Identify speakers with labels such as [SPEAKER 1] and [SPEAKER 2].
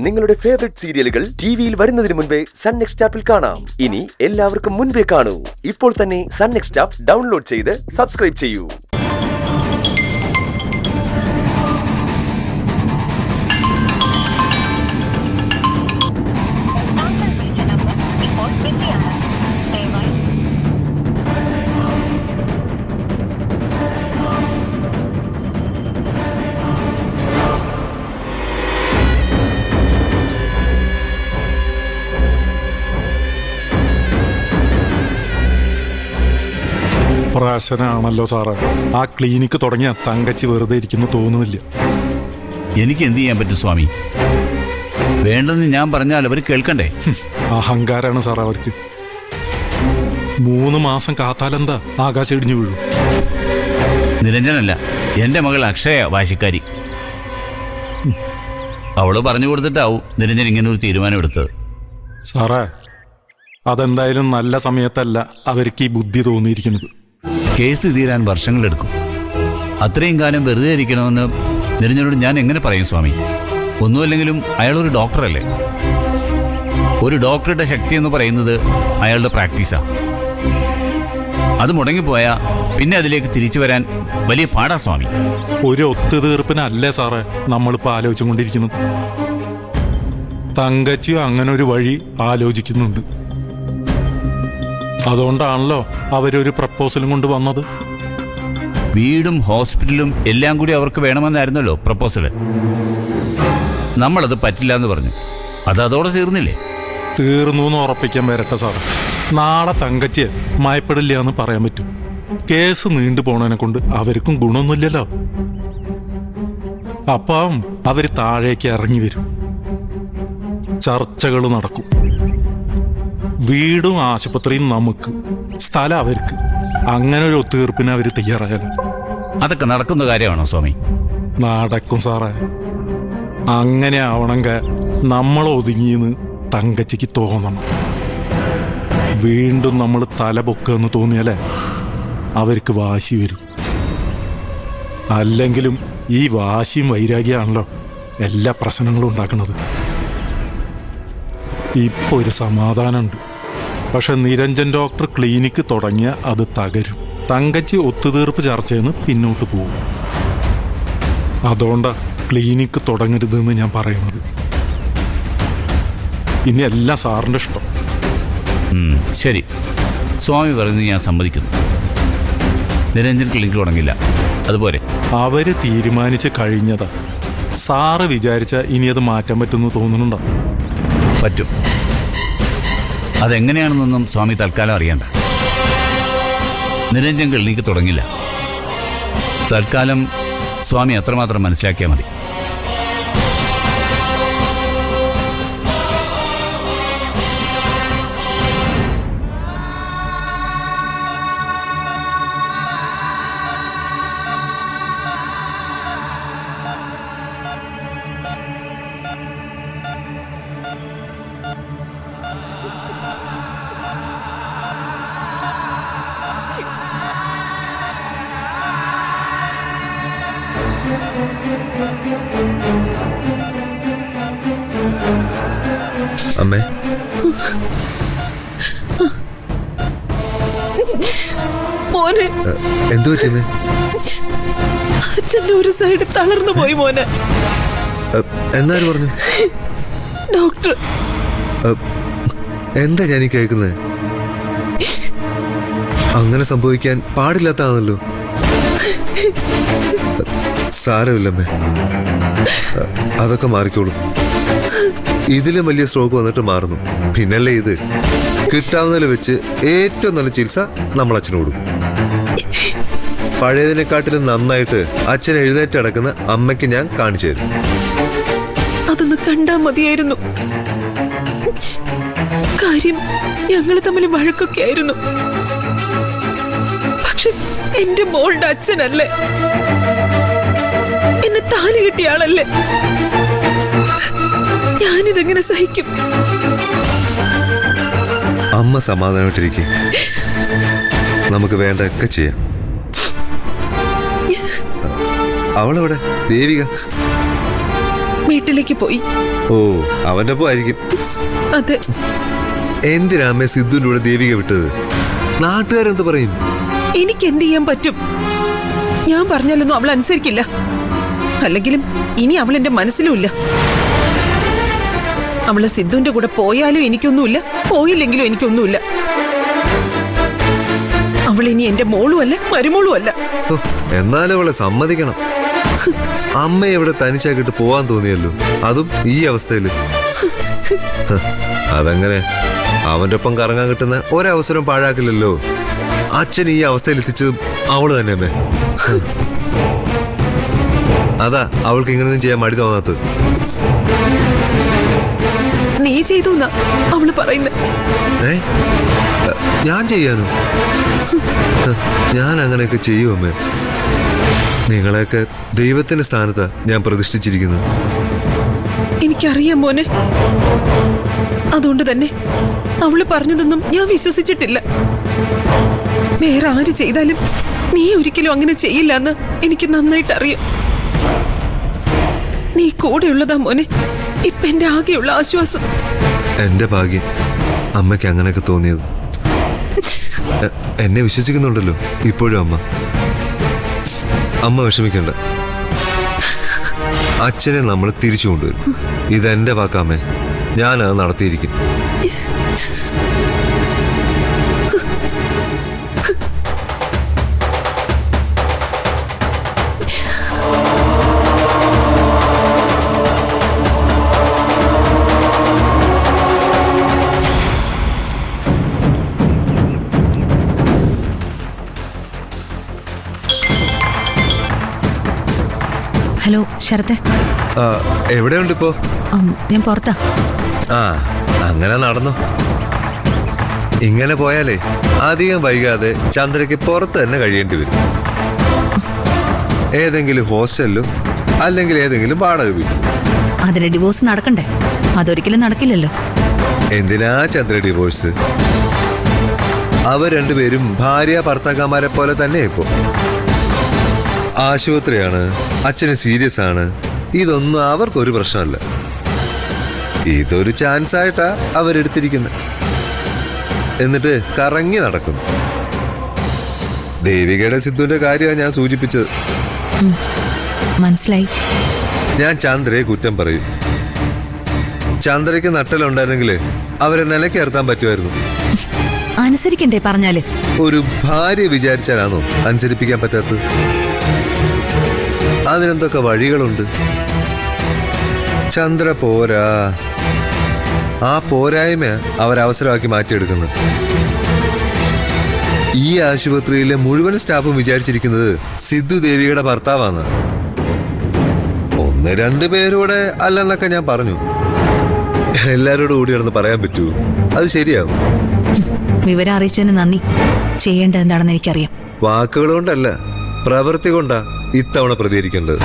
[SPEAKER 1] നിങ്ങളുടെ ഫേവറേറ്റ് സീരിയലുകൾ ടിവിയിൽ വരുന്നതിന് മുൻപേ സൺ നെക്സ്റ്റ് ആപ്പിൽ കാണാം. ഇനി എല്ലാവർക്കും മുൻപേ കാണൂ. ഇപ്പോൾ തന്നെ സൺ നെക്സ്റ്റ് ആപ്പ് ഡൗൺലോഡ് ചെയ്ത് സബ്സ്ക്രൈബ് ചെയ്യൂ.
[SPEAKER 2] പ്രാശനാണല്ലോ സാറേ. ആ ക്ലിനിക്ക് തുടങ്ങിയ തങ്കച്ചി വെറുതെ ഇരിക്കുന്നു തോന്നുന്നില്ല.
[SPEAKER 3] എനിക്ക് എന്ത് ചെയ്യാൻ പറ്റും സ്വാമി? വേണ്ടെന്ന് ഞാൻ പറഞ്ഞാൽ അവർ കേൾക്കണ്ടേ?
[SPEAKER 2] അഹങ്കാരാണ് സാർ അവർക്ക്. 3 മാസം കാത്താലെന്താ ആകാശം ഇടിഞ്ഞു വീഴും.
[SPEAKER 3] നിരഞ്ജനല്ല, എൻ്റെ മകൾ അക്ഷയ വാശിക്കാരി. അവള് പറഞ്ഞു കൊടുത്തിട്ടാവും നിരഞ്ജൻ ഇങ്ങനെ ഒരു തീരുമാനം എടുത്തത്.
[SPEAKER 2] സാറേ, അതെന്തായാലും നല്ല സമയത്തല്ല അവർക്ക് ഈ ബുദ്ധി തോന്നിയിരിക്കുന്നത്.
[SPEAKER 3] കേസ് തീരാൻ വർഷങ്ങളെടുക്കും. അത്രയും കാലം വെറുതെ ഇരിക്കണമെന്ന് നിരഞ്ജനോട് ഞാൻ എങ്ങനെ പറയും സ്വാമി? ഒന്നുമല്ലെങ്കിലും അയാളൊരു ഡോക്ടറല്ലേ. ഒരു ഡോക്ടറുടെ ശക്തി എന്ന് പറയുന്നത് അയാളുടെ പ്രാക്ടീസാ. അത് മുടങ്ങിപ്പോയാൽ പിന്നെ അതിലേക്ക് തിരിച്ചു വരാൻ വലിയ പാടാ സ്വാമി.
[SPEAKER 2] ഒരു ഒത്തുതീർപ്പിനല്ലേ സാറേ നമ്മളിപ്പോൾ ആലോചിച്ചുകൊണ്ടിരിക്കുന്നത്. തങ്കച്ചിയും അങ്ങനെ ഒരു വഴി ആലോചിക്കുന്നുണ്ട്. അതുകൊണ്ടാണല്ലോ അവരൊരു പ്രപ്പോസലും കൊണ്ട് വന്നത്.
[SPEAKER 3] വീടും ഹോസ്പിറ്റലും എല്ലാം കൂടി അവർക്ക് വേണമെന്നായിരുന്നല്ലോ പ്രപ്പോസല്. നമ്മളത് പറ്റില്ല എന്ന് പറഞ്ഞു. അതോടെ തീർന്നില്ലേ?
[SPEAKER 2] തീർന്നു എന്ന് ഉറപ്പിക്കാൻ വരട്ടെ സാറ്. നാളെ തങ്കച്ചിയെ മയപ്പെടില്ല എന്ന് പറയാൻ പറ്റും. കേസ് നീണ്ടു പോണതിനെ കൊണ്ട് അവർക്കും ഗുണമൊന്നുമില്ലല്ലോ. അപ്പം അവര് താഴേക്ക് ഇറങ്ങി വരും. ചർച്ചകൾ നടക്കും. വീടും ആശുപത്രിയും നമുക്ക്, സ്ഥലം അവർക്ക്. അങ്ങനെ ഒരു ഒത്തുതീർപ്പിന് അവർ തയ്യാറായാലോ?
[SPEAKER 3] അതൊക്കെ നടക്കുന്ന കാര്യമാണോ സ്വാമി?
[SPEAKER 2] നടക്കും സാറേ. അങ്ങനെ ആവണമെങ്കിൽ നമ്മൾ ഒതുങ്ങിയെന്ന് തങ്കച്ചിക്ക് തോന്നണം. വീണ്ടും നമ്മൾ തല പൊക്കെന്ന് തോന്നിയാലേ അവർക്ക് വാശി വരും. അല്ലെങ്കിലും ഈ വാശിയും വൈരാഗ്യമാണല്ലോ എല്ലാ പ്രശ്നങ്ങളും ഉണ്ടാക്കുന്നത്. ഇപ്പോൾ ഒരു സമാധാനമുണ്ട്. പക്ഷെ നിരഞ്ജൻ ഡോക്ടർ ക്ലിനിക്ക് തുടങ്ങിയ അത് തകരും. തങ്കച്ചി ഒത്തുതീർപ്പ് ചർച്ചയെന്ന് പിന്നോട്ട് പോകും. അതുകൊണ്ടാണ് ക്ലിനിക്ക് തുടങ്ങരുതെന്ന് ഞാൻ പറയുന്നത്. ഇനി എല്ലാം സാറിൻ്റെ ഇഷ്ടം.
[SPEAKER 3] ശരി, സ്വാമി പറയുന്നത് ഞാൻ സമ്മതിക്കുന്നു. നിരഞ്ജൻ ക്ലിനിക്ക് തുടങ്ങില്ല, അതുപോലെ
[SPEAKER 2] അവര് തീരുമാനിച്ച് കഴിഞ്ഞതാ. സാറ് വിചാരിച്ച ഇനി അത് മാറ്റാൻ പറ്റുമെന്ന് തോന്നുന്നുണ്ടോ?
[SPEAKER 3] പറ്റും. അതെങ്ങനെയാണെന്നൊന്നും സ്വാമി തൽക്കാലം അറിയണ്ട. നിരഞ്ജൻ ക്ലിനിക്ക് തുടങ്ങില്ല. തൽക്കാലം സ്വാമി അത്രമാത്രം മനസ്സിലാക്കിയാൽ മതി.
[SPEAKER 4] അമ്മേ,
[SPEAKER 5] മോനെ,
[SPEAKER 4] എന്തു പറ്റിയമ്മേ?
[SPEAKER 5] അച്ഛന്റെ ഒരു സൈഡ് തളർന്നു പോയി മോനെ.
[SPEAKER 4] എന്നാര് പറഞ്ഞു?
[SPEAKER 5] ഡോക്ടർ.
[SPEAKER 4] എന്താ ഞാനീ കേൾക്കുന്നത്? അങ്ങനെ സംഭവിക്കാൻ പാടില്ലാത്തതാണല്ലോ. സാരമില്ലമ്മേ, അതൊക്കെ മാറിക്കോളും. ഇതിലും വലിയ സ്ട്രോക്ക് വന്നിട്ട് മാറുന്നു. പിന്നല്ലേ ഇത്. കിട്ടാവുന്നതിൽ വെച്ച് ഏറ്റവും നല്ല ചികിത്സ നമ്മൾ അച്ഛന് കൊടുക്കും. പഴയതിനെക്കാട്ടിലും നന്നായിട്ട് അച്ഛൻ എഴുന്നേറ്റ് കിടക്കുന്ന അമ്മയ്ക്ക് ഞാൻ കാണിച്ചു തരും.
[SPEAKER 5] അതൊന്ന് കണ്ടാ മതിയായിരുന്നു. കാര്യം ഞങ്ങള് തമ്മിൽ വഴക്കൊക്കെ ആയിരുന്നു. പക്ഷെ എന്റെ മോളുടെ അച്ഛനല്ലേ, എന്നെ താലി കിട്ടിയ ആളല്ലേ. ഞാനിതെങ്ങനെ സഹിക്കും?
[SPEAKER 4] അമ്മ സമാധാനമായിട്ടിരിക്കും. നമുക്ക് വേണ്ടതൊക്കെ ചെയ്യാം. അവളെവിടെ? ദേവിക
[SPEAKER 5] വീട്ടിലേക്ക് പോയി.
[SPEAKER 4] ഓ, അവന്റെ ഒപ്പം ആയിരിക്കും.
[SPEAKER 5] അതെ.
[SPEAKER 4] എന്തിനാ അമ്മ സിദ്ധുവിന്റെ കൂടെ ദേവിക വിട്ടത്? നാട്ടുകാരെന്ത് പറയും?
[SPEAKER 5] എനിക്ക് എന്ത് ചെയ്യാൻ പറ്റും? ഞാൻ പറഞ്ഞാലൊന്നും അവൾ അനുസരിക്കില്ല. അല്ലെങ്കിലും ഇനി അവൾ എന്റെ മനസ്സിലുമില്ല. അവള് സിദ്ധുവിന്റെ കൂടെ പോയാലും എനിക്കൊന്നുമില്ല, പോയില്ലെങ്കിലും എനിക്കൊന്നുമില്ല. അവൾ ഇനി എന്റെ മോളുമല്ല, മരുമോളുമല്ല.
[SPEAKER 4] ഓ, എന്നാലും അവളെ സമ്മതിക്കണം. അമ്മ എവിടെ തനിച്ചാക്കിട്ട് പോവാൻ തോന്നിയല്ലോ, അതും ഈ അവസ്ഥയില്. അതങ്ങനെ അവന്റെ ഒപ്പം കറങ്ങാൻ കിട്ടുന്ന ഒരവസരം പാഴാക്കില്ലല്ലോ. അച്ഛൻ ഈ അവസ്ഥയിൽ എത്തിച്ചതും അവള് തന്നെ അമ്മേ. അതാ അവൾക്ക് ഇങ്ങനെയൊന്നും ചെയ്യാൻ മടി തോന്നാത്തത്.
[SPEAKER 5] നീ ചെയ്തു എന്നാ അവള് പറയുന്നത്.
[SPEAKER 4] ഞാൻ ചെയ്യാനോ? ഞാൻ അങ്ങനെയൊക്കെ ചെയ്യും അമ്മേ. നിങ്ങളെയൊക്കെ ദൈവത്തിന്റെ സ്ഥാനത്താ ഞാൻ പ്രതിഷ്ഠിച്ചിരിക്കുന്നത്.
[SPEAKER 5] എനിക്കറിയാം മോനെ. അതുകൊണ്ട് തന്നെ അവള് പറഞ്ഞതൊന്നും ഞാൻ വിശ്വസിച്ചിട്ടില്ല. വേറെ ആര് ചെയ്താലും നീ ഒരിക്കലും അങ്ങനെ ചെയ്യില്ല എന്ന് എനിക്ക് നന്നായിട്ട് അറിയാം. നീ കൂടെയുള്ളതാ മോനെ ഇപ്പൊ എന്റെ ആകെയുള്ള ആശ്വാസം.
[SPEAKER 4] എന്റെ ഭാഗ്യം അമ്മയ്ക്ക് അങ്ങനെയൊക്കെ തോന്നിയത്. എന്നെ വിശ്വസിക്കുന്നുണ്ടല്ലോ ഇപ്പോഴും അമ്മ. അമ്മ വിഷമിക്കണ്ട. അച്ഛനെ നമ്മൾ തിരിച്ചു കൊണ്ടുവരും. ഇതെന്റെ വാക്കാമ്മേ, ഞാനത് നടത്തിയിരിക്കും.
[SPEAKER 6] ഹലോ ശരത്തെ.
[SPEAKER 4] എവിടെയുണ്ട് ഇപ്പോ?
[SPEAKER 6] ഞാൻ പുറത്താ.
[SPEAKER 4] ആ, അങ്ങനെ നടന്നു. ഇങ്ങനെ പോയാലേ അധികം വൈകാതെ ചന്ദ്രയ്ക്ക് പുറത്ത് തന്നെ കഴിയേണ്ടി വരും. ഏതെങ്കിലും ഹോസ്റ്റലിലും അല്ലെങ്കിൽ ഏതെങ്കിലും വാടക വീട്ടിൽ.
[SPEAKER 6] അതിന് ഡിവോഴ്സ് നടക്കണ്ടേ? അതൊരിക്കലും നടക്കില്ലല്ലോ.
[SPEAKER 4] എന്തിനാ ചന്ദ്ര ഡിവോഴ്സ്? അവർ രണ്ടുപേരും ഭാര്യ ഭർത്താക്കന്മാരെ പോലെ തന്നെ ഇപ്പോ. ആശുപത്രിയാണ്, അച്ഛന് സീരിയസ് ആണ്, ഇതൊന്നും അവർക്കൊരു പ്രശ്നമല്ല. ഇതൊരു ചാൻസ് ആയിട്ടാ അവരെടുത്തിരിക്കുന്നത്. എന്നിട്ട് കറങ്ങി നടക്കുന്നു. ദേവികയുടെ സിദ്ധുവിന്റെ കാര്യമാണ് ഞാൻ സൂചിപ്പിച്ചത്.
[SPEAKER 6] മനസ്സിലായി.
[SPEAKER 4] ഞാൻ ചന്ദ്രയെ കുറ്റം പറയും. ചന്ദ്രയ്ക്ക് നട്ടലുണ്ടായിരുന്നെങ്കിൽ അവരെ നിലയ്ക്കിറത്താൻ പറ്റുമായിരുന്നു.
[SPEAKER 6] അനുസരിക്കണ്ടേ പറഞ്ഞാല്?
[SPEAKER 4] ഒരു ഭാര്യ വിചാരിച്ചാലാണോ അനുസരിപ്പിക്കാൻ പറ്റാത്തത്? അതിനെന്തൊക്കെ വഴികളുണ്ട്. ചന്ദ്ര പോരാ. ആ പോരായ്മ അവരവസരമാക്കി മാറ്റിയെടുക്കുന്നത്. ഈ ആശുപത്രിയിലെ മുഴുവൻ സ്റ്റാഫും വിചാരിച്ചിരിക്കുന്നത് സിദ്ധു ദേവിയുടെ ഭർത്താവാണ്. 1-2 പേരൂടെ അല്ലെന്നൊക്കെ ഞാൻ പറഞ്ഞു. എല്ലാരോടും കൂടി നടന്ന് പറയാൻ പറ്റൂ? അത് ശരിയാവും.
[SPEAKER 6] വിവരം അറിയിച്ചതിന് നന്ദി. ചെയ്യേണ്ടത് എന്താണെന്ന് എനിക്കറിയാം.
[SPEAKER 4] വാക്കുകൾ കൊണ്ടല്ല, പ്രവൃത്തി കൊണ്ടാ ഇത്തവണ പ്രതികരിക്കേണ്ടത്.